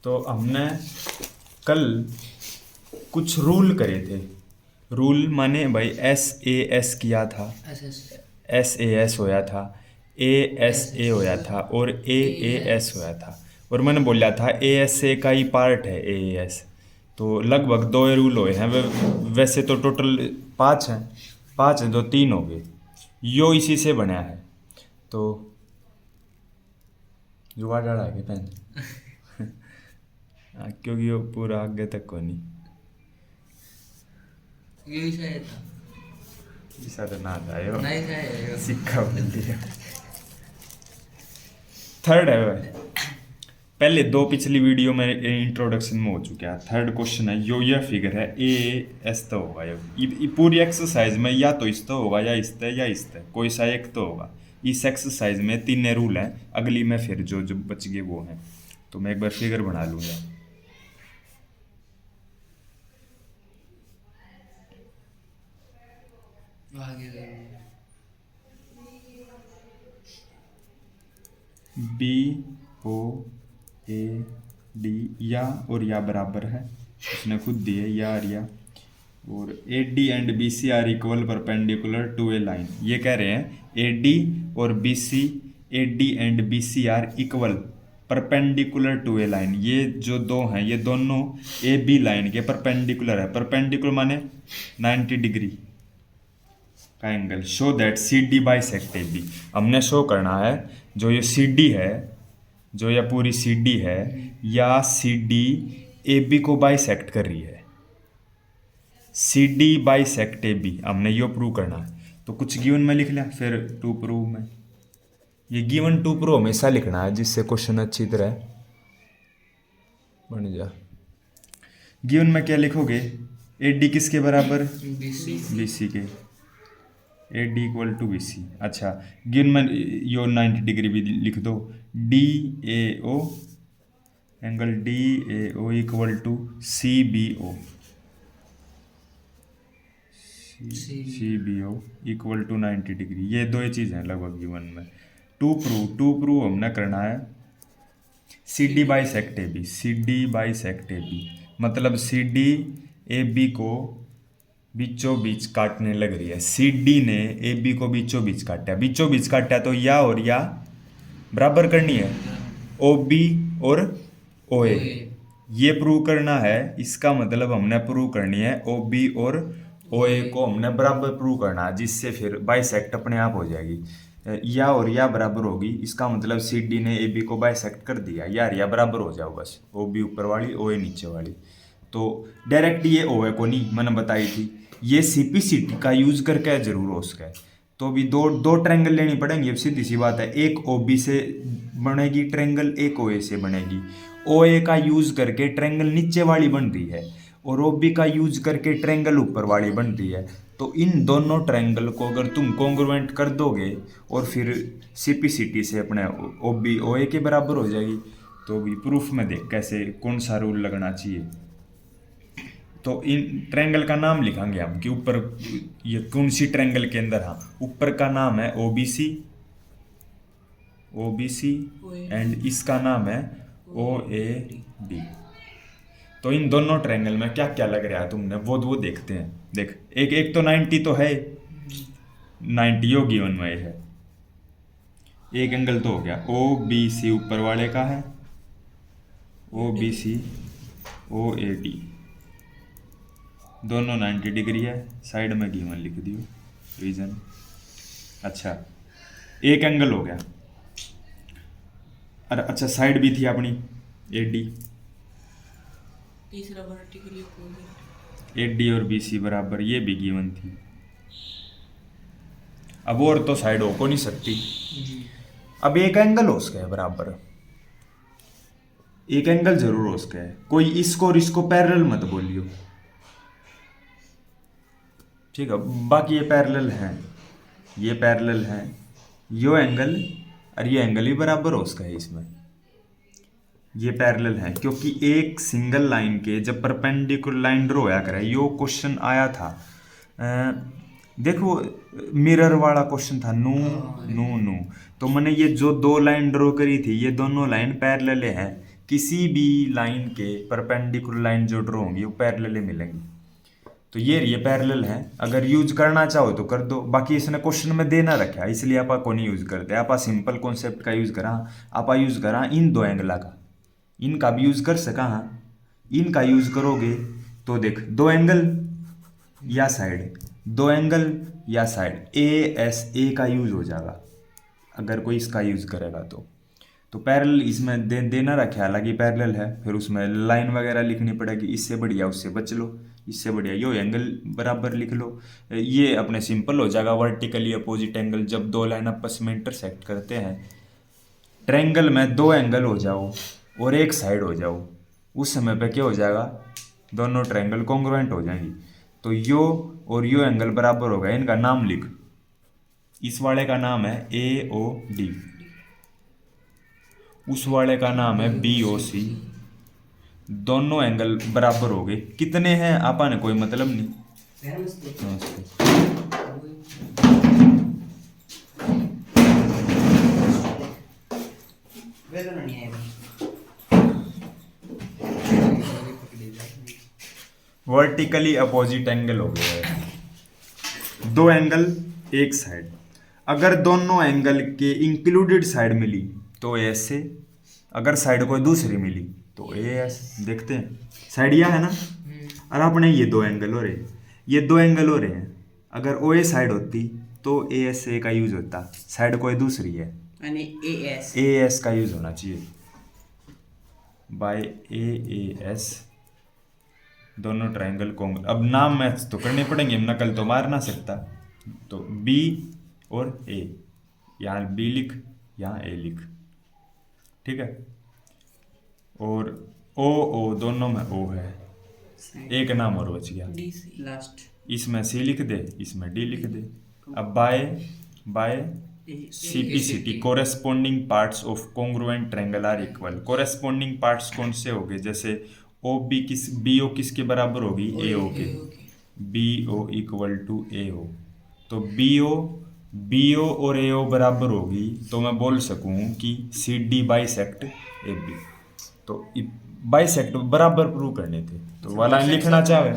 तो हमने कल कुछ रूल करे थे। रूल माने भाई SAS किया था, SAS होया था, ASA होया था और AAS होया था। और मैंने बोला था ASA का ही पार्ट है AAS। तो लगभग 2 रूल हुए हैं। वैसे तो टोटल 5 हैं, 5 हैं तो 3 हो गए। यो इसी से बना है। तो जुगाड़ डाला है पेन क्योंकि वो पूरा आगे तक को नहीं ऐसा तो ना था यो सिक्का बोल दिया। थर्ड है भाई। पहले 2 पिछली वीडियो में इंट्रोडक्शन में हो चुका है। थर्ड क्वेश्चन है यो, यह फिगर है AS तो होगा ये पूरी एक्सरसाइज में या तो इस तो होगा या इस तो या इस तो, कोई सा एक तो होगा। इस एक्सरसाइज में 3 रूल हैं, अगली में फिर जो जो बच गए वो हैं। तो मैं एक बार फिगर बना लूँगा। BOAD या और या बराबर है, उसने खुद दी है या और या। और AD and BC are equal perpendicular to a line. ये कह रहे हैं AD और BC, AD and BC are equal perpendicular to a line. ये जो दो हैं ये दोनों AB लाइन के परपेंडिकुलर है। परपेंडिकुलर माने 90 डिग्री का angle. Show that CD bisect AB। हमने शो करना है जो ये CD है, जो ये पूरी CD है या CD AB को बाइसेक्ट कर रही है। CD बाइसेक्ट AB हमने यो प्रूव करना है। तो कुछ गिवन में लिख लिया, फिर टू प्रूव में। ये गिवन टू प्रूव हमेशा लिखना है जिससे क्वेश्चन अच्छी तरह बन जा। गिवन में क्या लिखोगे? AD किसके बराबर? BC के। AD equal to BC। अच्छा, गिवन में यो 90 डिग्री भी लिख दो। DAO angle DAO equal to CBO। CBO equal to 90 degree. ये दो ही चीज़ हैं लगभग गिवन में। टू प्रूव हमने करना है CD bisect AB। CD bisect AB मतलब CD AB को बीचों बीच काटने लग रही है। CD ने AB को बीचों बीच काटा, बीचों बीच काटा तो या और या बराबर करनी है। OB और OA ये प्रूव करना है। इसका मतलब हमने प्रूव करनी है OB और OA को हमने बराबर प्रूव करना है, जिससे फिर बाइसेक्ट अपने आप हो जाएगी। या और या बराबर होगी, इसका मतलब CD ने AB को बाइसेक्ट कर दिया। यार या बराबर हो जाओ बस, OB ऊपर वाली OA नीचे वाली। तो डायरेक्ट ये OA को नहीं मैंने बताई थी, ये CPCT का यूज करके जरूर हो सके। तो अभी दो ट्रायंगल लेनी पड़ेंगी। अब सीधी सी बात है, एक OB से बनेगी ट्रायंगल, एक OA से बनेगी। OA का यूज करके ट्रायंगल नीचे वाली बन रही है और OB का यूज करके ट्रायंगल ऊपर वाली बन रही है। तो इन दोनों ट्रायंगल को अगर तुम कॉन्ग्रुएंट कर दोगे और फिर CPCT से अपने OB OA के बराबर हो जाएगी। तो भी प्रूफ में देख कैसे कौन सा रूल लगना चाहिए। तो इन ट्रायंगल का नाम लिखेंगे हम कि ऊपर ये कौन सी ट्रायंगल के अंदर। हाँ, ऊपर का नाम है OBC एंड इसका नाम है OAD। तो इन दोनों ट्रायंगल में क्या क्या लग रहा है तुमने वो देखते हैं। देख, एक तो 90 तो है, 90 यो गिवन में है। एक एंगल तो हो गया OBC ऊपर वाले का है, OBC OAD दोनों 90 डिग्री है। साइड में गिवन लिख दियो रीजन। अच्छा, एक एंगल हो गया। अरे अच्छा, साइड भी थी अपनी AD, तीसरा वर्टिकली AD और BC बराबर, ये भी गिवन थी। अब और तो साइड हो को नहीं सकती। अब एक एंगल हो सके बराबर, एक एंगल जरूर हो सके। कोई इसको और इसको पैरेलल मत बोलियो, ठीक है। बाकी ये पैरेलल हैं, ये पैरेलल हैं, यो एंगल और ये एंगल भी बराबर हो सका है इसमें। ये पैरेलल है क्योंकि एक सिंगल लाइन के जब परपेंडिकुलर लाइन ड्रॉ होया करे, यो क्वेश्चन आया था। देखो मिरर वाला क्वेश्चन था, नू। तो मैंने ये जो 2 लाइन ड्रॉ करी थी, ये दोनों लाइन पैरेलल है। किसी भी लाइन के परपेंडिकुलर लाइन जो ड्रॉ होंगी वो पैरेलल मिलेंगी। तो ये पैरेलल है, अगर यूज करना चाहो तो कर दो, बाकी इसने क्वेश्चन में देना रखा इसलिए आप को नहीं यूज करते। आप सिंपल कॉन्सेप्ट का यूज करा, आप यूज करा इन दो एंगला का, इनका भी यूज कर सका। इनका यूज करोगे तो देख दो एंगल या साइड, दो एंगल या साइड, ए एस ए का यूज हो जाएगा अगर कोई इसका यूज करेगा तो पैरेलल इसमें देना रखा है, हालांकि पैरेलल है, फिर उसमें लाइन वगैरह लिखनी पड़ेगी। इससे बढ़िया उससे बच लो, इससे बढ़िया यो एंगल बराबर लिख लो। ये अपने सिंपल हो जाएगा वर्टिकली अपोजिट एंगल। जब दो लाइन आपस में इंटरसेक्ट करते हैं ट्रायंगल में, दो एंगल हो जाओ और एक साइड हो जाओ, उस समय पे क्या हो जाएगा, दोनों ट्रायंगल कॉन्ग्रुएंट हो जाएंगी। तो यो और यो एंगल बराबर होगा। इनका नाम लिख, इस वाले का नाम है ए ओ डी, उस वाले का नाम है बी ओ सी। दोनों एंगल बराबर हो गए। कितने हैं आपा ने कोई मतलब नहीं। वर्टिकली अपोजिट एंगल हो गया है, दो एंगल एक साइड। अगर दोनों एंगल के इंक्लूडेड साइड मिली तो ए एस से, अगर साइड कोई दूसरी मिली तो ए एस। देखते हैं साइड यह है ना, और अपने ये दो एंगल हो रहे, ये दो एंगल हो रहे हैं। अगर ओ ए साइड होती तो ए एस ए का यूज होता, साइड कोई दूसरी है ए एस का यूज होना चाहिए। बाय ए एस दोनों ट्रायंगल कॉन्ग्रुएंट। अब नाम मैच तो करने पड़ेंगे, नकल तो मार ना सकता। तो बी और ए, यहाँ बी लिख यहाँ ए लिख, ठीक है। और ओ दोनों में ओ है, एक नाम और बच गया लास्ट, इसमें सी लिख दे इसमें डी लिख दे। अब by C P C T corresponding parts of congruent triangle are equal. Corresponding parts कौन से हो गए, जैसे ओ बी बी ओ किसके बराबर होगी, ए ओ के, बी ओ इक्वल टू ए ओ। तो बी ओ और ए ओ बराबर होगी तो मैं बोल सकूं कि C D bisect A B. तो बाइसेक्ट बराबर प्रूव करने थे तो वह लाइन लिखना चाहे,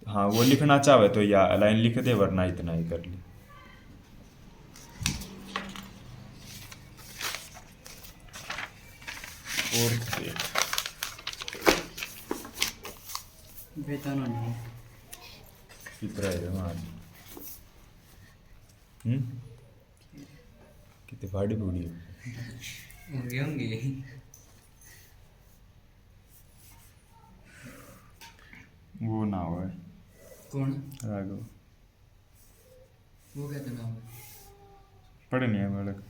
हाँ वो लिखना चाहे तो या लाइन लिख दे, वरना इतना ही कर ले। और कितना है वहाँ कितने फाड़ी फूड़ी होंगे। वो ना हो कौन राघव, वो कहते ना पढ़े नहीं है बालक।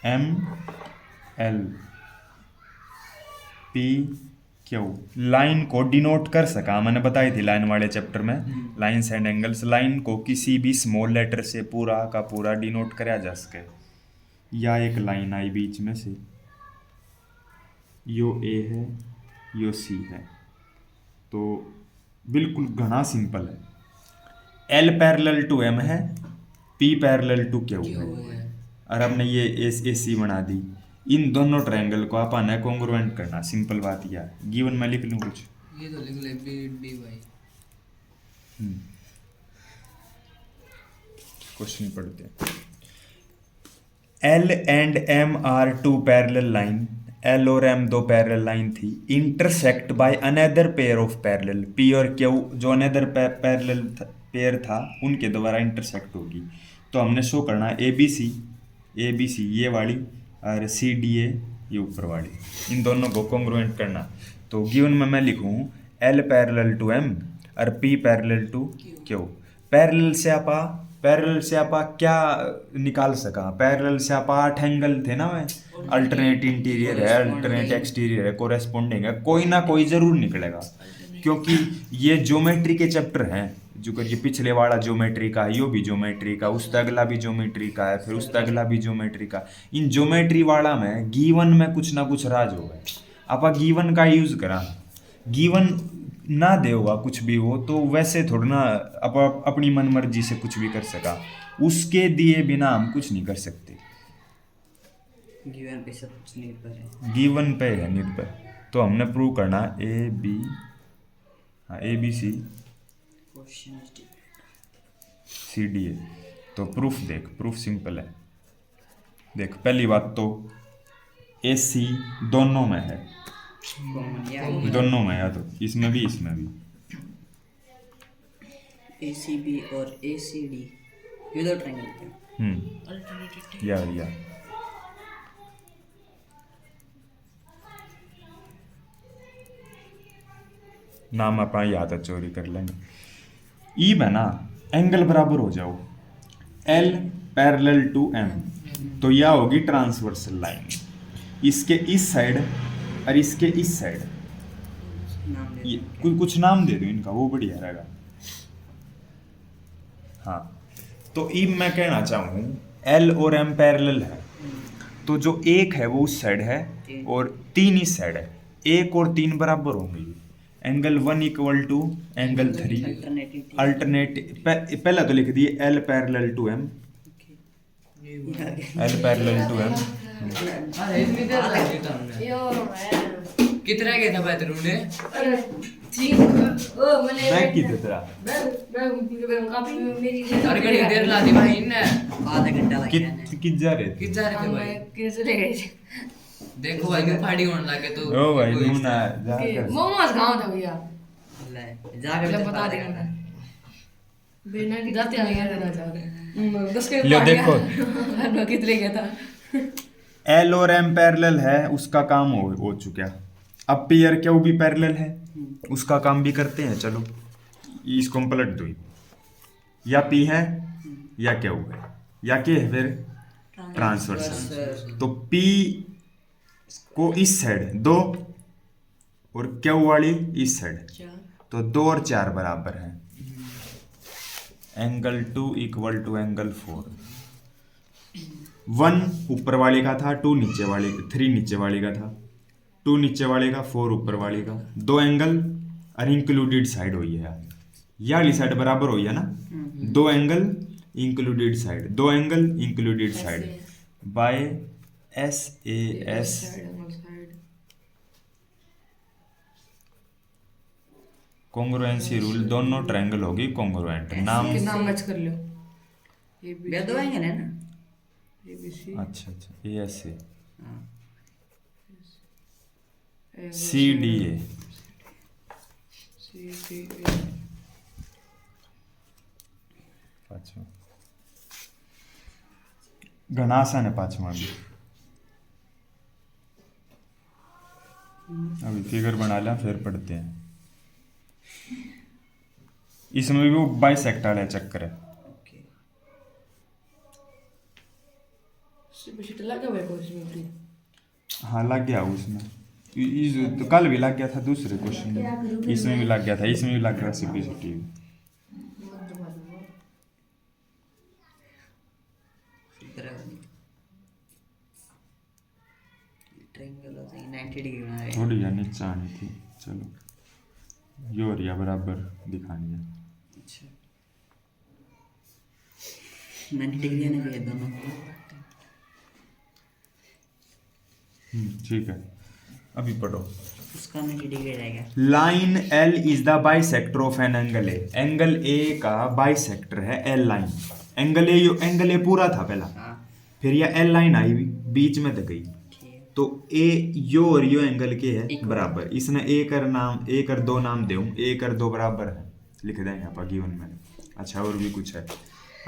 M L P Q line को डिनोट कर सका, मैंने बताई थी लाइन वाले चैप्टर में, लाइन्स एंड एंगल्स। लाइन को किसी भी स्मॉल लेटर से पूरा का पूरा डिनोट कराया जा सके। या एक लाइन आई बीच में से, यो ए है यो सी है, तो बिल्कुल घना सिंपल है। एल पैरेलल टू एम है, पी पैरेलल टू क्यू है, और हमने ये ए सी बना दी। इन दोनों ट्रायंगल को अपन ने कॉन्ग्रुएंट करना, सिंपल बात यह है। गिवन में लिख लूँ कुछ, ये तो लिख ले बी डी वाई। क्वेश्चन पढ़ते हैं। L and M are two parallel line, L और एम दो पैरेलल लाइन थी, intersect by another pair of parallel, P और क्यू जो अनदर पैरेलल पेयर था उनके द्वारा इंटरसेक्ट होगी। तो हमने शो करना ए बी सी ये वाली और सी डी ए ये ऊपर वाली, इन दोनों को कॉन्ग्रुएंट करना। तो गिवन में मैं लिखूँ एल पैरेलल टू एम और P parallel to Q. Parallel से आपा क्या निकाल सका, पैरेलल से आपा 8 एंगल थे ना, मैं अल्टरनेट इंटीरियर है अल्टरनेट एक्सटीरियर है कोरेस्पोंडिंग है, कोई ना कोई जरूर निकलेगा, क्योंकि ये ज्योमेट्री के चैप्टर हैं। जो कर ये पिछले वाला ज्योमेट्री का है, यो भी ज्योमेट्री का, उस अगला भी ज्योमेट्री का है, फिर उस अगला भी ज्योमेट्री का। इन ज्योमेट्री वाला में गिवन में कुछ ना कुछ राज होगा। आप गिवन का यूज करा, गिवन ना दे हुआ कुछ भी हो तो वैसे थोड़ा ना अपनी मन मर्जी से कुछ भी कर सका, उसके दिए बिना हम कुछ नहीं कर सकते। गिवन पे सब कुछ निर्भर है। गिवन पे है निर्भर। तो हमने प्रूव करना ए बी, हाँ A B C question is C D A. तो प्रूफ देख, प्रूफ सिंपल है। देख पहली बात तो ए सी दोनों में है, कॉमन या दोनों में है, तो इसमें भी इसमें भी। ACB और ACD ये दो ट्रायंगल है। या नाम अपना याद है, चोरी कर लेंगे। ई में ना एंगल बराबर हो जाओ, L पैरेलल टू M, तो यह होगी ट्रांसवर्सल लाइन, इसके इस साइड और इसके इस साइड। नाम दे ये कुछ नाम दे दो इनका, वो बढ़िया रहेगा। हाँ तो ई मैं कहना चाहूँ L और M पैरेलल है, तो जो एक है वो उस साइड है और 3 इस साइड है, 1 और 3 बराबर होंगे। Angle 1 equal to angle 3 alternate. पहला तो लिख दिए L parallel to M, L parallel to M। अरे इतनी देर लगी था हमने। कितना गया था बाथरूम ने? अरे ठीक ओ मैंने बैग की तरह अरे घड़ी देर ला दी भाई इनने। आधा घंटा लग गया है। कित जा रहे थे? किस जा रहे थे भाई? कैसे ले गए देखो भाई मैं फाड़ी होने लगे तो ओ भाई नूना जा कर मोमोज खाओ था भैया ले जाकर मैं बता देंगे बिना की जाते आ गया था जा 10 के लो देखो कितने गया था L और M पैरेलल है, उसका काम हो चुका। अब P और Q भी पैरेलल है, उसका काम भी करते हैं। चलो इसको हम पलट दो, या P है या Q है या K है, फिर ट्रांसवर्सल। तो P को इस साइड 2 और Q वाली इस साइड, तो 2 और 4 बराबर है। Angle 2 equal to angle 4। 1 ऊपर वाले का था, 2 नीचे वाले, 3 नीचे वाले का था, 2 नीचे वाले का, 4 ऊपर वाले का। 2 एंगल और इंक्लूडेड साइड हुई है यार, ये वाली साइड बराबर हुई है ना। 2 angle included side, 2 angle included side by SAS। Congruency rule, दोनों ट्रायंगल होगी कॉन्ग्रुएंट। नाम मैच कर लो ये दो एंगल है ना। ABC अच्छा ASA हाँ CDA। CDA पांचवा घना आसान है, पांचवा भी। अभी फिगर बना लिया, फिर पढ़ते हैं। इसमें भी वो बाइसेक्ट वाला चक्कर है। ओके सीट लगा हुआ है कोई में हाँ लग गया उसमें, तो कल भी लग गया था दूसरे क्वेश्चन में, इसमें भी लग गया था, इसमें भी लग गया सिंपलिसिटी। ट्रायंगल होता है 90 डिग्री बना रहे हैं। थोड़ी यार नीचे आनी थी। चलो यो और या बराबर दिखानी है। अच्छा 90 डिग्री आने चाहिए दोनों। ठीक है, अभी पढ़ो। उसका 90 डिग्री रहेगा। Line L is the bisector of an angle A. Angle A का बाइसेक्टर है L लाइन। एंगल ए पूरा था पहला, हाँ फिर यह L लाइन आई बीच में तक गई, ठीक है। तो ए यो और यो एंगल के है Equal। बराबर। इसने ए कर 2 नाम दूं, ए कर 2 बराबर है, लिख देंगे आप गिवन में। अच्छा और भी कुछ है।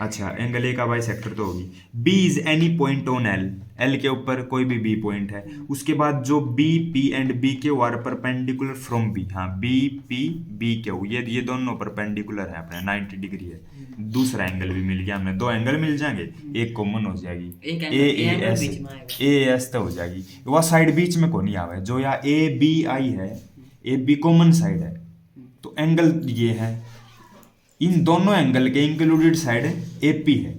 अच्छा एंगल ए का बाइसेक्टर तो होगी। B is any point on L के ऊपर कोई भी बी पॉइंट है। उसके बाद जो B P and B Q are perpendicular from B. हाँ बी पी बी क्यू ये दोनों परपेंडिकुलर है अपने, 90 डिग्री है। दूसरा एंगल भी मिल गया हमें, 2 एंगल मिल जाएंगे, एक कॉमन हो जाएगी, एक ए एंगल एस बीच में आएगा। ए एस तो हो जाएगी। वह साइड बीच में को नहीं आवे, जो या ए बी आई है, ए बी कॉमन साइड है, तो एंगल ये है। इन दोनों एंगल के इंक्लूडेड साइड AP है।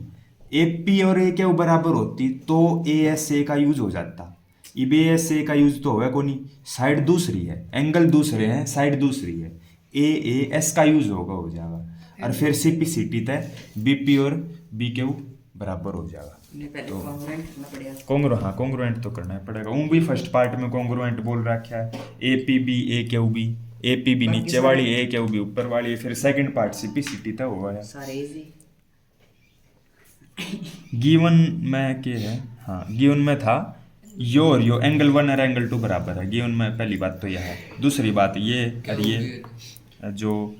AP और ए के बराबर होती तो ASA का यूज हो जाता। अब ASA का यूज तो होगा को नहीं, साइड दूसरी है, एंगल दूसरे हैं, साइड दूसरी है। एस का यूज होगा हो जाएगा, और फिर CP/CT तय BP और BQ बराबर हो जाएगा। नहीं पहले कॉन्ग्रुएंट करना पड़ेगा। हाँ कॉन्ग्रुएंट तो करना ही पड़ेगा। वो भी फर्स्ट पार्ट में कॉन्ग्रुएंट बोल रखा है, APB AQB, APB बाकी नीचे वाली, AQB ऊपर वाली, फिर सेकंड पार्ट CP/CT तक होगा यार। सारे इजी। गिवन में क्या है, हाँ गिवन में था यो और यो एंगल 1 और एंगल 2 बराबर है। गिवन में पहली बात तो यह है। दूसरी बात ये और ये जो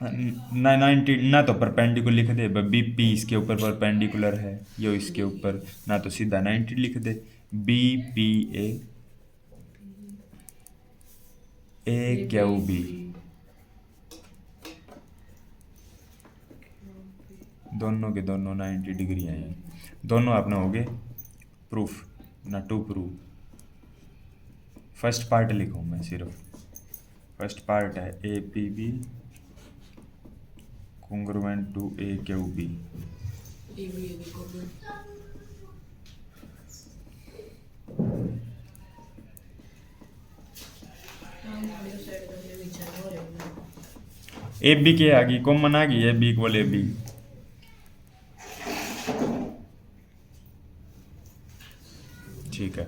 90 ना तो परपेंडिकुलर लिख दे, BP इसके ऊपर परपेंडिकुलर है, यो इसके ऊपर, ना तो सीधा 90 लिख दे, BPA AQB दोनों के दोनों 90 डिग्री हैं। दोनों अपने हो गए प्रूफ ना टू प्रूफ। फर्स्ट पार्ट लिखूँ मैं सिर्फ, फर्स्ट पार्ट है APB congruent to AQB। AB के आगे कॉमन आ गई है, B इक्वल AB। ठीक है,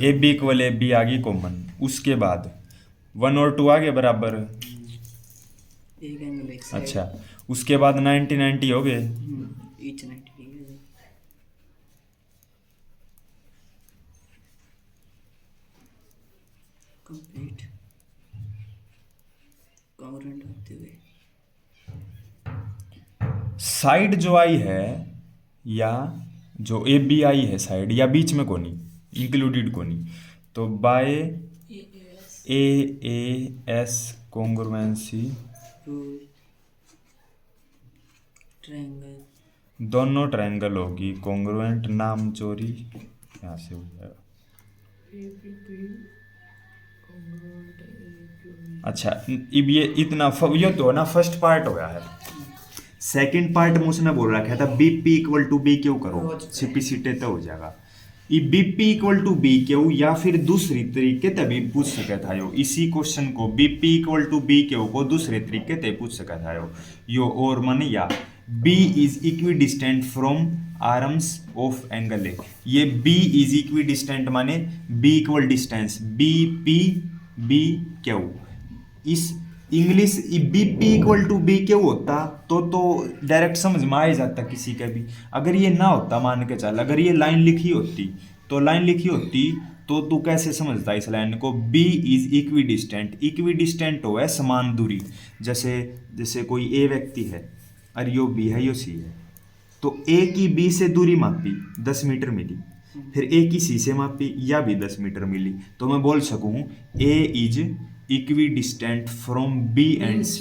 AB इक्वल AB आ गई कॉमन। उसके बाद 1 और 2 आ गए बराबर। एक एंगल एक साइड। अच्छा, उसके बाद 90 90 हो गए। ईच 90 डिग्री कंप्लीट कॉन्ग्रुएंट होते हुए। साइड जो आई है या जो AB आई है साइड, या बीच में कोनी इंक्लूडेड कोनी, तो by AAS congruency rule triangle दोनों ट्रायंगल होगी कॉन्ग्रुएंट, नाम चोरी यहाँ से हो जाएगा। अच्छा, अब ये इतना ये तो ना फर्स्ट पार्ट हो गया है। सेकंड पार्ट में उसने बोल रखा था BP इक्वल टू BQ करो, CP/CT तो हो जाएगा। ये BP इक्वल टू BQ या फिर दूसरी तरीके तभी पूछ सका था यो, इसी क्वेश्चन को BP इक्वल टू BQ को दूसरे तरीके ते पूछ सका था यो और मन या B is equidistant from arms of angle A. ये B इज इक्वी डिस्टेंट माने B इक्वल डिस्टेंस BQ। इस English BP equal to BQ होता तो डायरेक्ट समझ में आ ही जाता किसी का भी। अगर ये ना होता, मान के चल अगर ये लाइन लिखी होती तो तू कैसे समझता इस लाइन को? B इज इक्वी डिस्टेंट हो है समान दूरी। जैसे कोई A व्यक्ति है और यो B है यो C है, तो A की B से दूरी मापी 10 मीटर मिली, फिर A की C से मापी या भी 10 मीटर मिली, तो मैं बोल सकूँ A is equidistant from B and C।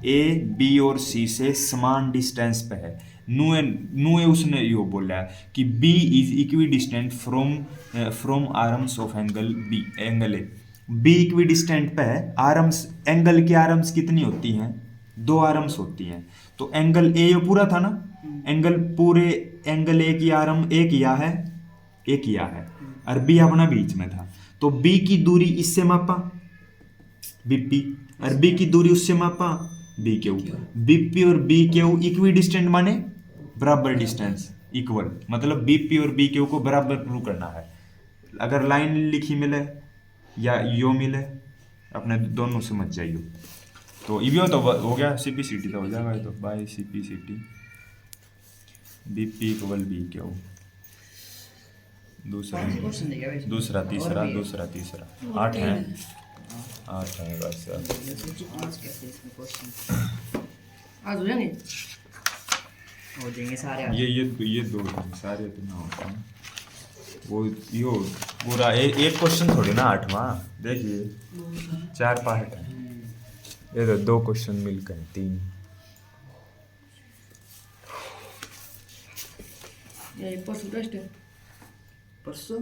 A B और C से समान डिस्टेंस पे है। नुए उसने यो बोला है कि B is equidistant from arms of angle A। B equi distant पे है, आर्म्स एंगल की आर्म्स कितनी होती हैं? 2 आर्म्स होती हैं। तो एंगल A यो पूरा था ना, एंगल A की आर्म A किया है और B अपना बीच में था, तो B की दूरी इससे मापा BP और B की दूरी उससे मापा BQ। BP और BQ इक्वी डिस्टेंट माने बराबर डिस्टेंस, इक्वल मतलब BP और BQ को बराबर प्रूव करना है। अगर लाइन लिखी मिले या यो मिले, अपने दोनों समझ जाइए। तो ये तो हो गया, CP/CT तो हो जाएगा ये तो, bye CP/CT BP equal BQ। दूसरा तीसरा 8 है बस। आज हो जाएंगे। हो जाएंगे सारे। ये 2 सारे तो ना होता है वो यो पूरा एक क्वेश्चन थोड़ी ना 8वां। देखिए 4 पार्ट है, ये तो 2 क्वेश्चन मिलकर 3। ये परसों टेस्ट है। परसों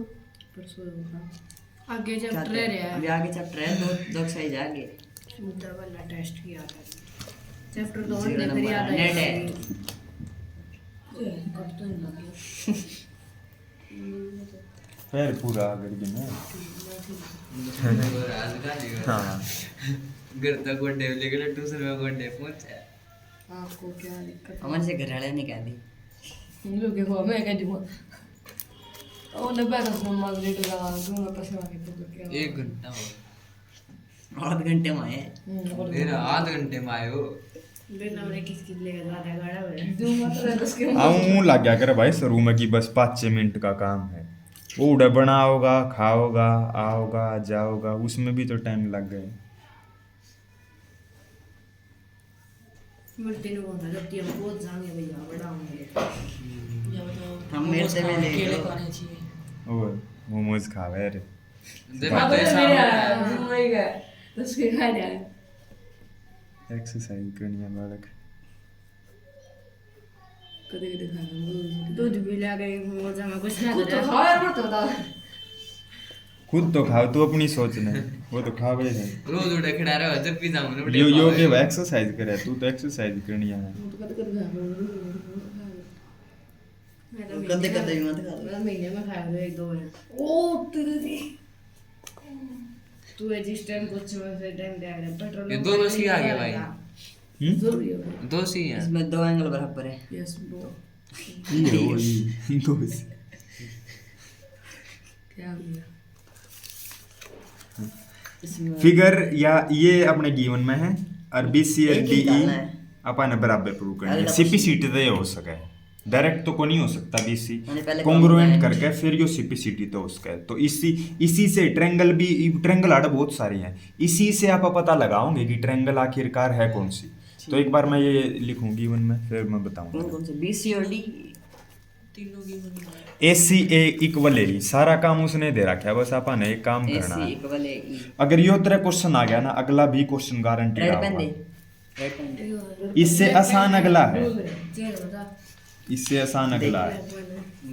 आगे चैप्टर है। अभी आगे चैप्टर है, दो एक्सरसाइज आगे। उधर वाला टेस्ट किया था चैप्टर 2 0 में, फिर नंबर याद नेट आया है। कट तो नहीं लग गया। पैर पूरा करके ना और आज का नहीं हाँ घर तक गोड्डे लेकर ट्यूशन में गोड्डे पहुंचा आपको क्या दिक्कत हमारे से घर वाले ने कह दी हम लोग के को मैं कह दूंगा ओ 90 माल रेट लगा दूंगा पैसे वाले तो क्या 1 घंटा हो आध घंटे में आए और मेरा आध घंटे में आए हो बिना हमने किस लेकर ज्यादा गाड़ा है दूंगा तो उसके आऊँ लग गया कर भाई शुरू में कि बस 5-6 मिनट का काम है वो उड़ा बनाओगा खाओगा आओगा जाओगा उसमें भी तो टाइम लग गए मिलते नहीं होता जब कि हम बहुत जाएंगे भैया बड़ा होंगे हम मेरे से मिले केले खाने चाहिए और मोमोज खावे रे देखो अब तो ऐसा मेरा घूमेगा गया तो उसके खा जाए एक्सरसाइज करनी है बालक कदे कदे खाना दूध भी ला गए मजा में कुछ ना तो खाओ यार मत बता खुद तो खाओ तू अपनी सोच ले वो तो खावे है रोज उठे खड़ा रहो जब भी जाऊं यो के एक्सरसाइज करे तू तो एक्सरसाइज करनी है तो कदे कदे खा कदे कदे भी मत खा मैं महीने में खाया था 1-2 बार ओ तेरी तू जिस टाइम कुछ से टाइम दे रहा पेट्रोल ये दोनों सी आ गए भाई जरूरी है दो सी हैं इसमें 2 एंगल बराबर है यस ब्रो ये वही दोस्त क्या हो गया इसमें फिगर या ये अपने जीवन में है और BC और एक ही DE डालना है। अपन बराबर प्रूव करनी है अगला CP सीटी तो ये हो सके डायरेक्ट तो को नहीं हो सकता BC मैंने पहले कॉन्ग्रुएंट कहा करके फिर यो CP सीटी तो उसका है तो इसी से ट्रायंगल भी ट्रायंगल आड़ बहुत सारी हैं इसी से आप पता लगाओगे कि ट्रायंगल आखिरकार है कौन सी तो एक बार मैं ये लिखूंगी वन में फिर मैं बताऊंगा कौन कौन से BC और D तीनों की बनी ACA इक्वल ए सारा काम उसने दे रखा है बस अपन एक काम करना AC है इक्वल E अगर यो तरह क्वेश्चन आ गया ना अगला भी क्वेश्चन गारंटी रेड पेन दे रेड पेन दे इससे आसान अगला है चल बता इससे आसान अगला है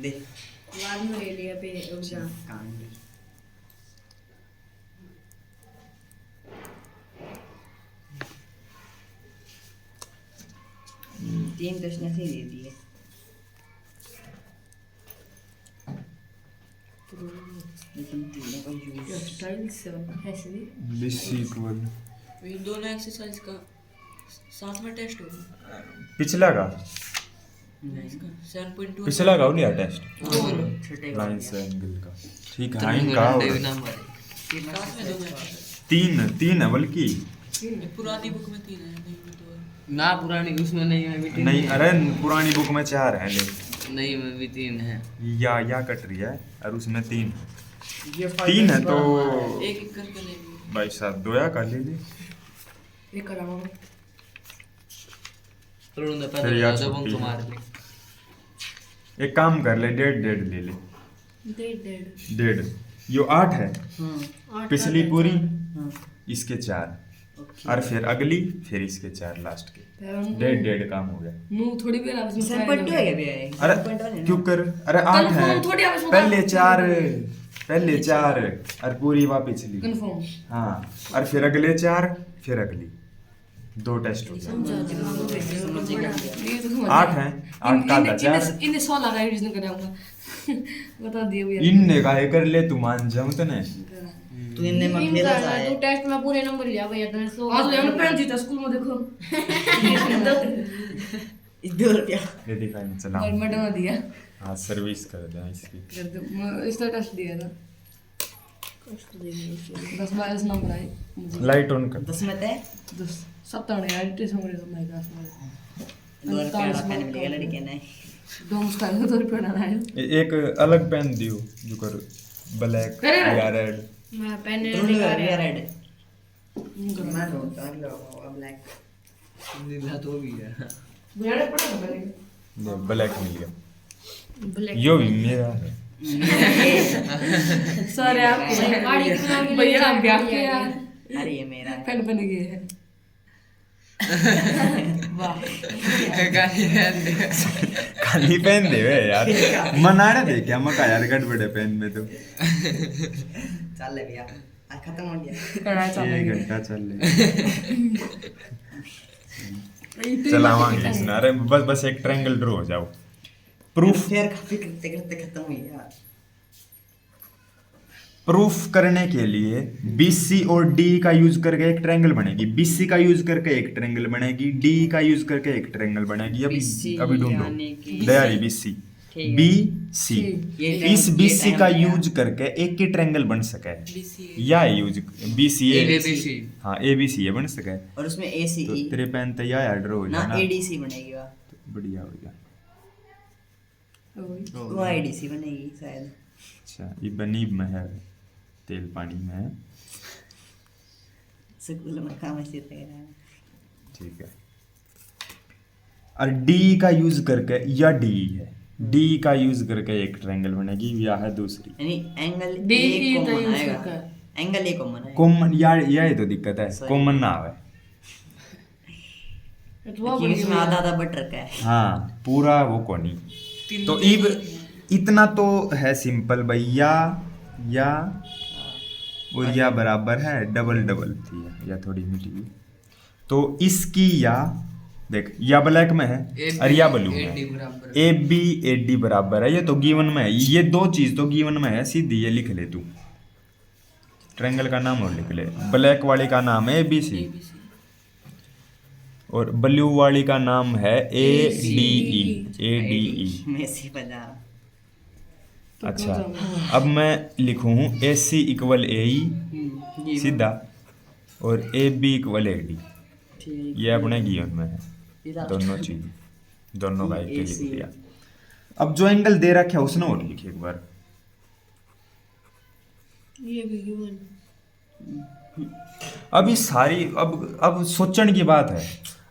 दे बाद में ले लिया पे रुक जा कांडी तीन प्रश्न ऐसे ही दे दिए लेकिन तीनों का यूज स्टाइल से ऐसे भी BC इक्वल ये दोनों एक्सरसाइज का साथ में टेस्ट होगा पिछला का इसका 7.2 पिछला का हो लिया टेस्ट छोटे का लाइन से एंगल का ठीक है हाइन का घंटे हो नंबर साथ में दो तीन है बल्कि पुरानी बुक में 3 है नहीं में 2 है ना पुरानी उसमें नहीं है भी 3 नहीं अरे पुरानी बुक में 4 है ले नहीं में भी 3 है या कट रही है और उसमें 3 ये 3 है तो एक एक करके ले ली भाई साहब दोया का ले ले ये करामा थोड़ा ना फिर पहले यार जब छुट्टी हम है। मार ले एक काम कर ले 1.5 ले ले डेड 1.5 यो 8 है हां पिछली पूरी हां इसके 4 ओके और फिर अगली फिर इसके 4 लास्ट के 1.5 काम हो गया नु थोड़ी भी ना उसमें 7.2 है क्या भैया अरे क्यों कर अरे 8 है Confirm थोड़ी आप इसमें पहले 4 और पूरी वाह पिछली कंफर्म हाँ और फिर अगले 4 फिर अगली 2 टेस्ट हो गए ये तो समझ 8 है 8 का आधा 4 इन्हें 100 लगा रीजन कराऊंगा बता दिए भैया इनने काहे कर ले तू मान जाऊं तने तू इनने में फेल हो जाए तू टेस्ट में पूरे नंबर लिया भैया तूने 100 आज हमने पेन जीता स्कूल में देखो 2 रुपया ये दिखाई मैं चला गवर्नमेंट ने दिया हाँ सर्विस कर दे इसकी कर दो मैं इसका टेस्ट दिया था 10-12 नंबर आए मुझे लाइट ऑन कर 10 में थे 10 17 एडिट समझ हमारे क्लास में 2 रुपया पेन मिलेगा लड़के ने दो मुस्कान तो रुपया ना आए एक अलग पेन दियो जो कर ब्लैक अरे! या रेड मैं पेन तुम लगा लोग रहा रेड मैं तो ब्लैक नीला तो भी है बुढ़ाड़े पड़ा था पहले ब्लैक मिल गया ब्लैक यो भी मेरा है सारे आपके गाड़ी कितना की भैया हम ब्याह के यार अरे ये मेरा है पेन बन गए हैं वाह खाली पेन दे वे यार मनाने दे क्या मका यार गड़बड़े पेन में तो चल ले भैया आज खत्म हो गया कड़ा चल 1 घंटा चल ले चलावांगे इसने अरे बस एक ट्रायंगल ड्रॉ हो जाओ प्रूफ फिर काफी करते करते खत्म हो गया प्रूफ करने के लिए BC और D का यूज करके एक ट्रायंगल बनेगी, BC का यूज करके एक ट्रायंगल बनेगी, D का यूज करके एक ट्रायंगल बनेगी। अभी BC अभी ढूंढो यानी कि दयारी BC ठीक है। BC ये इस triangle- BC ये का triangle यूज करके एक ही ट्रायंगल बन सके या यूज BCA ABC हाँ ABCA बन सके। और उसमें ACE तो तेरे पैन तैयार ऑर्डर हो ना जाना ADC बनेगी वह, तो बढ़िया हो गया। वो ADC बनेगी शायद। अच्छा ये बनीब में है, तेल पानी में है, स्कूल में काम ऐसे रह रहा है। ठीक है। और D का यूज करके या D है, D का यूज करके एक ट्रायंगल बनेगी या है दूसरी। यानी एंगल D A ही तो कॉमन use आएगा, करका एंगल A कॉमन आएगा। कॉमन यार यही तो दिक्कत है, Sorry. कॉमन ना आवे। वो क्योंकि इसमें आधा आधा बट रखा है। हाँ पूरा वो कोनी। तो इब इतना तो है सिंपल भाई, या और या बराबर है डबल डबल थी या थोड़ी मिटी हुई। तो इसकी या देख या ब्लैक में है और या ब्लू में AD है, बराबर AB AD बराबर है, ये तो गिवन में है, ये दो चीज तो गिवन में है सीधी, ये लिख ले तू। ट्रायंगल का नाम और लिख ले, ब्लैक वाली का नाम है ABC और ब्लू वाली का नाम है ADE। मेसी बजा। अच्छा अब मैं लिखूँ AC इक्वल AE ये सीधा और AB इक्वल AD, ठीक ये अपने गिवन में है इधर। दोनों चीज, दोनों का एक ही लिख AC लिया। अब जो एंगल दे रखा है उसने और लिखे एक बार। ये भी गिवन अब ये सारी अब सोचने की बात है,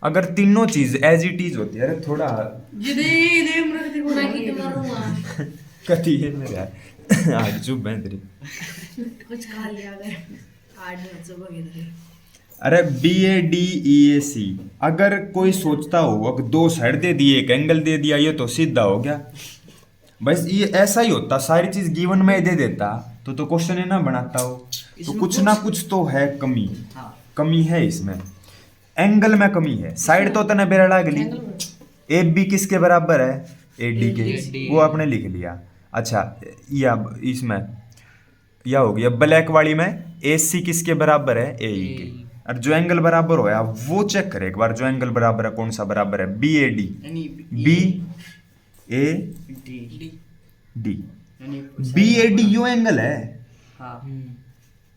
अगर तीनों चीज एज इट इज होती है, अरे थोड़ा मैं कित मारूंगा कथी है मेरे आज चुप है तेरी। कुछ खा लिया अगर 8 मिनट से बगे अरे BADEAC अगर कोई सोचता हो अगर दो साइड दे दिए एक एंगल दे दिया ये तो सीधा हो गया, बस ये ऐसा ही होता, सारी चीज गिवन में दे देता तो क्वेश्चन ही ना बनाता हो। तो कुछ ना कुछ तो है कमी, हाँ। कमी है इसमें, एंगल में कमी है। साइड तो तने बेरड़ा गली, AB किसके बराबर है AD के, वो आपने लिख लिया। अच्छा या इसमें या हो गया ब्लैक वाली में AC किसके बराबर है AE के, और जो एंगल बराबर होया वो चेक करे एक बार, जो एंगल बराबर है कौन सा बराबर है BAD यानी BAD यानी BAD यो एंगल है हाँ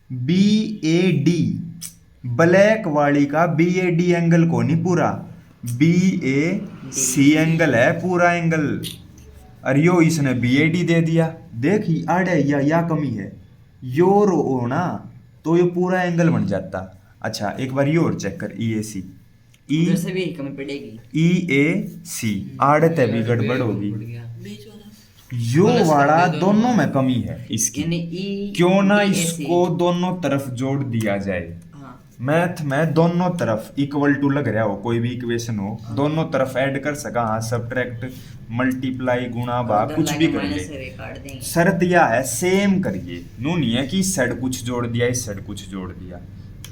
BAD, ब्लैक वाली का BAD एंगल को नहीं पूरा, BAC एंगल है पूरा एंगल, और यो इसने BAD दे दिया। देख ही आड़ है या कमी है यो रो ना, तो ये पूरा एंगल बन जाता। अच्छा एक बार ये और चेक कर EAC उधर से भी कमी पड़ेगी। EAC आड़त है भी गड़बड़ होगी, बीच वाला यो वाला दोनों में कमी है इसकी, यानी E क्यों ना DAC इसको दोनों तरफ जोड़ दिया जाए। हाँ मैथ में दोनों तरफ इक्वल टू लग रहा हो, कोई भी इक्वेशन हो दोनों तरफ ऐड कर सका, हाँ सब्ट्रैक्ट मल्टीप्लाई गुणा भाग कुछ भी कर माइनस ले, से काट देंगे। शर्त यह है सेम करिए, नू नहीं है कि इस साइड कुछ जोड़ दिया इस साइड कुछ जोड़ दिया,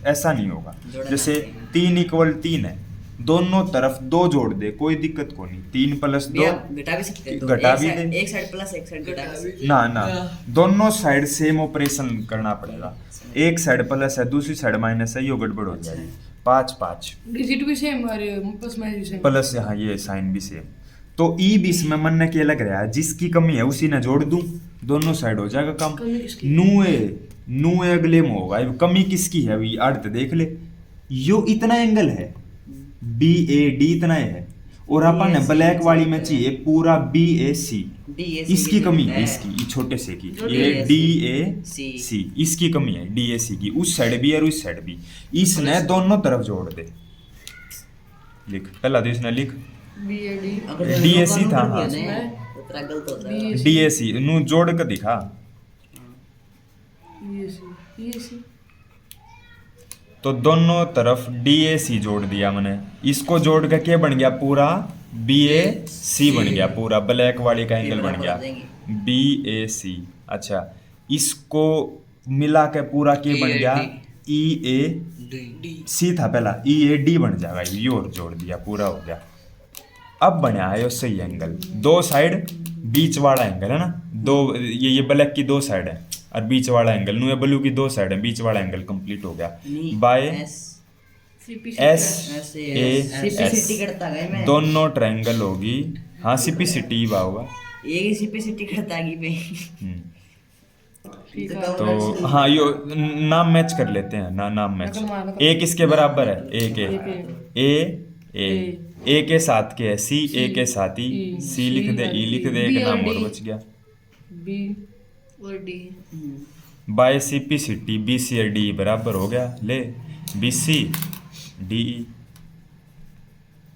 ऐसा नहीं होगा। जोड़ना जैसे चाहिए। 3 इक्वल 3 है, दोनों तरफ 2 जोड़ दे कोई दिक्कत को नहीं, 3 प्लस 2 भैया घटा भी सकते हैं तो घटा एक भी साइड- दे। एक साइड प्लस एक साइड घटा भी सकते ना ना दोनों साइड सेम ऑपरेशन करना पड़ेगा, एक साइड प्लस है दूसरी साइड माइनस है, यो गड़बड़ हो जाएगी। 5 5 डिजिट भी सेम और प्लस माइनस भी सेम। प्लस यहाँ ये साइन भी सेम, तो ई भी इसमें मन ने क्या लग रहा है, जिसकी कमी है उसी ने जोड़ दूं, दोनों साइड हो जाएगा कम। कमी किसकी? नूए अगले में होगा, अब कमी किसकी है अभी अर्थ देख ले, यो इतना एंगल है BAD इतना है, और अपन ने BAC ब्लैक वाली में चाहिए पूरा BAC, DAC इसकी कमी है है। इसकी, ये छोटे से की जो ये DAC DAC इसकी कमी है DAC की, उस साइड भी और उस साइड भी, इसने दोनों तरफ जोड़ दे। लिख पहला तो इसने लिख BAD अगर DAC दोनों था, का हाँ। दिया ना, तो तेरा गलत होता है। DAC नू जोड़ के दिखा, EAC तो दोनों तरफ DAC जोड़ दिया मैंने, इसको जोड़ के क्या बन गया पूरा BAC बन गया, पूरा ब्लैक वाली का एंगल बन गया BAC। अच्छा इसको मिला के पूरा क्या बन गया EAC था पहला, EAD बन जाएगा, ये और जोड़ दिया पूरा हो गया। अब बना है यो सही एंगल, दो साइड बीच वाला एंगल है ना, दो ये ब्लैक की दो साइड है और बीच वाला एंगल नु ब्लू की दो साइड है, बीच वाला एंगल कंप्लीट हो गया नहीं, बाय एस एस ऐसे ए सीपीसीटी एस करता गए मैं दोनों ट्रायंगल होगी। हाँ सीपीसीटी होगा। एक ही सीपीसीटी करता गई पे हम्म, ठीक है तो हाँ यो नाम मैच कर लेते हैं ना, नाम मैच। ए किसके बराबर है? ए के ए ए के साथ के है सी, ए के साथ ही सी लिख दे, ई लिख दे, एक नाम और बच गया बी और D by C P C T B C और डी बराबर हो गया। ले बी सी डी ई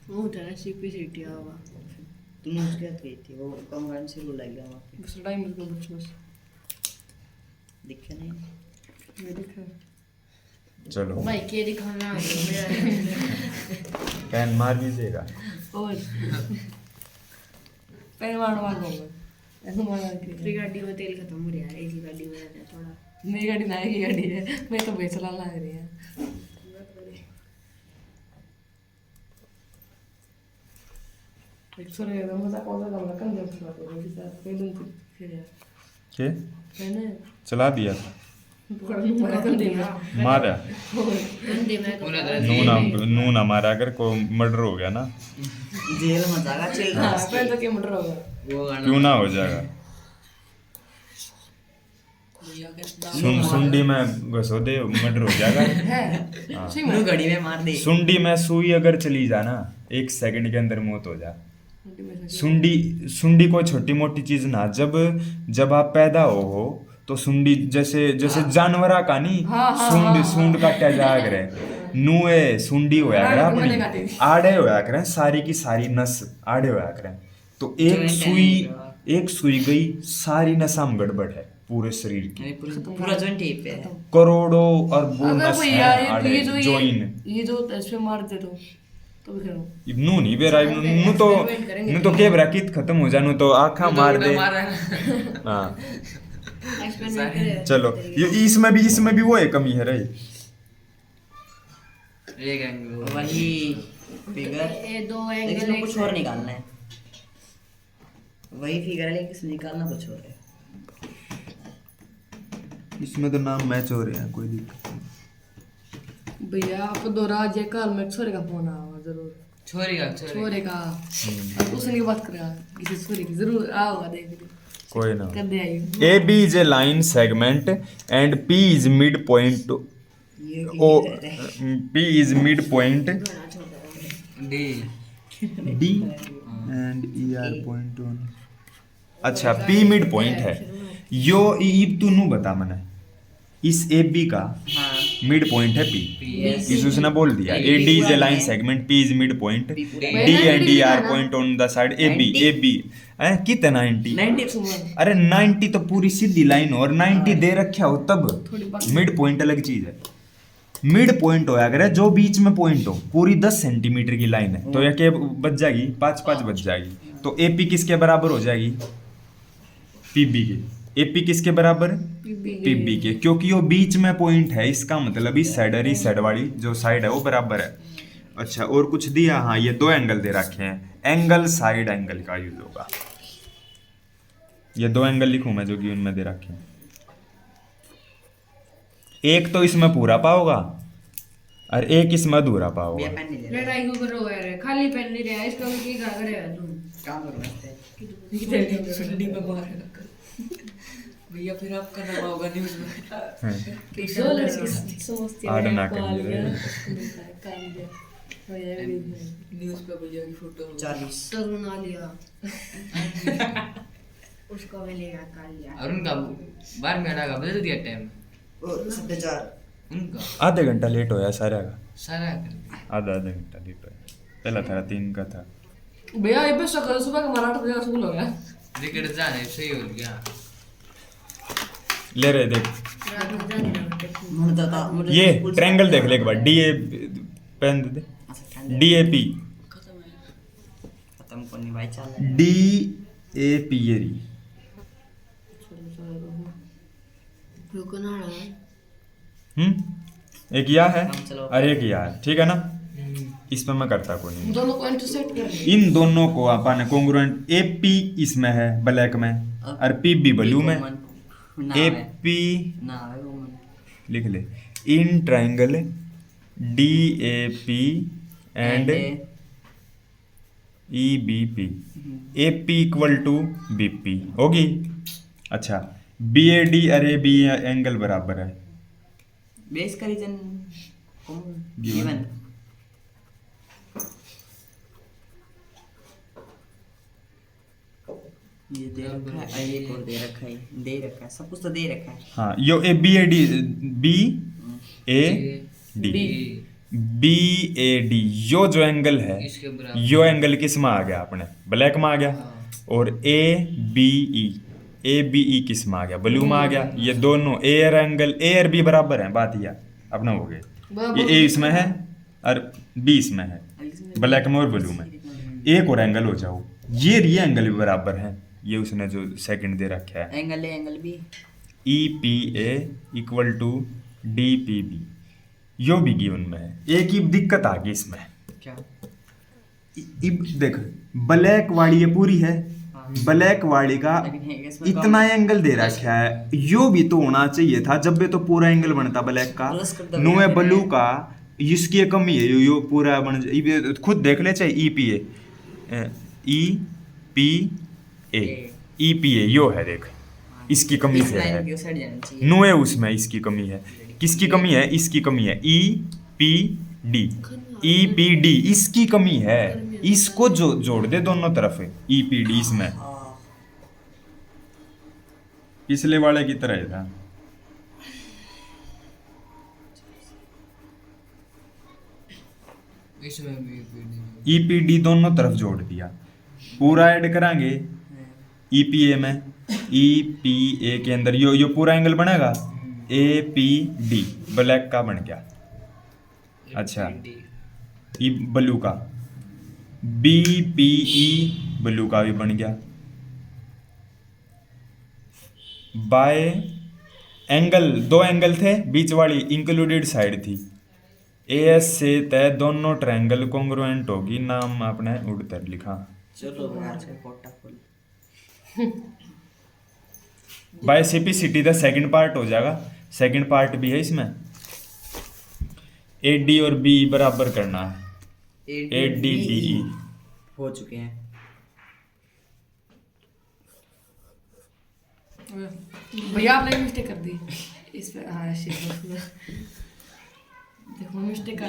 वो था सीपीसीटी होगा। तुमने उसके हाथ गई थी वो कॉन्ग्रेंट से रूल लग गया वहाँ पे बस टाइम को बस दिखे नहीं ये देखा चलो भाई के दिखाना है कैन मार दीजिएगा। और पैर मारवा दूंगा ऐसे मारवा के फिर गाड़ी में तेल खत्म हो रहा है, एक ही गाड़ी में रहता है थोड़ा। मेरी गाड़ी ना की गाड़ी है, मैं तो बेचला लग रही है। एक सौ रुपये मजा कौन सा काम कम जब सुना तो मेरे साथ कोई दिन फिर यार के मैंने चला दिया था मारा कर दिया मारा बंदे में पूरा तरह नू ना मारा अगर को मर्डर हो गया ना, जेल में जाएगा चिल हाँ पहले तो क्या मटर होगा वो गाना क्यों ना हो जाएगा। सुंडी में घसो दे मर्डर हो जाएगा। है सही में घड़ी में मार दे सुंडी में सुई अगर चली जा ना 1 सेकंड के अंदर मौत हो जा। सुंडी सुंडी कोई छोटी मोटी चीज ना, जब आप पैदा हो तो सुंडी जैसे जैसे जानवरा का नहीं सूंड सूंड काटा जाग रहे नुए सुंडी होया करे अपनी आड़े होया करे सारी की सारी नस आड़े होया करे तो एक सुई गई सारी नसा में गड़बड़ है पूरे शरीर की, पूरा जॉइंट ही पे है करोड़ों अरबों अगर नस कोई है यार आड़े जॉइन ये जो इस पे मार दे तो भी करो नू नहीं बेरा नू तो के ब्रैकेट खत्म हो जा, नू तो आँखा मार दे। हाँ एक्सपेरिमेंट करे। चलो ये इसमें भी वो है कमी है रही एक एंगल वही फिगर ये दो लेकिन एंगल इसमें कुछ और निकालना है, वही फिगर है लेकिन इसमें निकालना कुछ और है। इसमें तो नाम मैच हो रहे हैं कोई दिक्कत नहीं। भैया आपको दो राज है कल में छोरे का फोन आवा जरूर छोरी का छोरे का और उसने की बात करेगा किसी छोरे की जरूर आओगा देख ली कोई ना कर दे I A B is a line segment and P is mid point O P is mid point D D and E R point on. अच्छा पी मिड पॉइंट है यो ई तू नु बता मने इस ए बी का हाँ मिड पॉइंट है पी, इस उसने बोल दिया A D is a line segment P is mid point D and D are point on the side A B कितना 90 90 अरे 90 तो पूरी सीधी लाइन और 90 दे रखा हो तब मिड पॉइंट अलग चीज है। मिड पॉइंट होया करे जो बीच में पॉइंट हो पूरी 10 सेंटीमीटर की लाइन है तो ये बच जाएगी 5 बच जाएगी तो एपी किसके बराबर हो जाएगी पीबी के। एपी किसके बराबर पीबी के क्योंकि वो बीच में पॉइंट है इसका मतलब इस साइड और इस साइड वाली जो साइड है वो बराबर है। अच्छा और कुछ दिया हाँ ये दो एंगल दे रखे हैं एंगल साइड एंगल का यूज होगा। ये दो एंगल लिखूं मैं जो कि उनमें दे रखे हैं। एक तो इसमें पूरा पाओगा और एक इसमें अधूरा पाओगा। भैया पेन नहीं ले रहा लड़ाई को करो यार खाली पेन नहीं रहा इसका की क्या करेगा तुम काम करो इससे भैया फिर आप करना होगा न्यूज में आड़ ना करिए न्यूज पे भैया की फोटो 40 तरुण आ लिया उसको मिलेगा काल लिया और उनका 12 मिनट का बदल दिया टाइम और 4 उनका आधे घंटा लेट होया सारा का सारा आधा घंटा लेट होया पहला था 3 का था। भैया ये बस सकाल सुबह का मराठा बजे का स्कूल हो गया क्रिकेट जाने सही हो गया ले रहे देख रात में जाने लगा मुझे था मुझे ये ट्रायंगल देख ले एक बार डी ए पेन दे डी ए पी खत्म करनी भाई चल डी ए पी ये रही रुको ना एक या है काम चलो। और एक या है ठीक है ना। इसमें मैं करता कोई नहीं दोनों को इंटरसेक्ट कर रही इन दोनों को अपन कॉन्ग्रुएंट ए पी इसमें है ब्लैक में और पी बी ब्लू में ना ए है। पी ना है वो मन लिख ले, in triangle D A P and E B P, A P equal to B P होगी। अच्छा, बी ए डी अरे बी एंगल बराबर है बेस का रीजन Given। गिवन। ये दे रखा है, एक और दे रखा है, सब कुछ तो दे रखा है। हाँ, यो A B A D, B A D, B A D, यो जो एंगल है, इसके बराबर। यो एंगल किस में आ गया अपने, ब्लैक में आ गया। और ए बी ई किस में आ गया, ब्लू में आ गया। ये दोनों ए और एंगल, ए और बी बराबर हैं, बात यह अपना हो गया। ये ए इसमें है और बी इसमें है, ब्लैक में और ब्लू में। एक और एंगल हो जाओ, ये एंगल भी बराबर है, ये उसने जो सेकंड दे रखा है, एंगल भी E P A equal to D P B, यो भी गिवन में है। एक ही दिक्कत आ गई इसमें, क्या देख ब्लैक वाली ये पूरी है, ब्लैक वाली का इतना एंगल दे रखा है, यो भी तो होना चाहिए था जब भी तो पूरा एंगल बनता ब्लैक का। प्लस कर दो नुए ब्लू का इसकी ये कमी है, यो पूरा बन खुद देख ले, चाहे ई पी ए, ई पी ए यो है, देख इसकी कमी इस से लाइन है, की साइड जाना चाहिए। नुए उसमें इसकी कमी है। किसकी कमी है, इसकी कमी है, E P D, E P D इसकी कमी है, इसको जो जोड़ दे दोनों तरफ, ई पी डी इसमें पिछले वाले की तरह था। इसमें भी ई पी डी दोनों तरफ जोड़ दिया, पूरा ऐड करांगे ई पी ए में, ई पी ए के अंदर यो पूरा एंगल बनेगा, ए पी डी ब्लैक का बन गया। अच्छा, ई ब्लू का, बी पी ई ब्लू का भी बन गया। बाय एंगल, दो एंगल थे, बीच वाली इंक्लूडेड साइड थी, ए एस से तय दोनों ट्रायंगल कॉन्ग्रुएंट होगी, नाम आपने उड़तर लिखा। चलो यार से कोटा खोल। बाय सिटी द सेकंड पार्ट हो जाएगा, सेकंड पार्ट भी है इसमें। ए डी और बी बराबर करना है, ए डी बी ई हो चुके हैं। भैया आपने मिस्टेक कर दी इस पे। हाँ देखो मिस्टेक का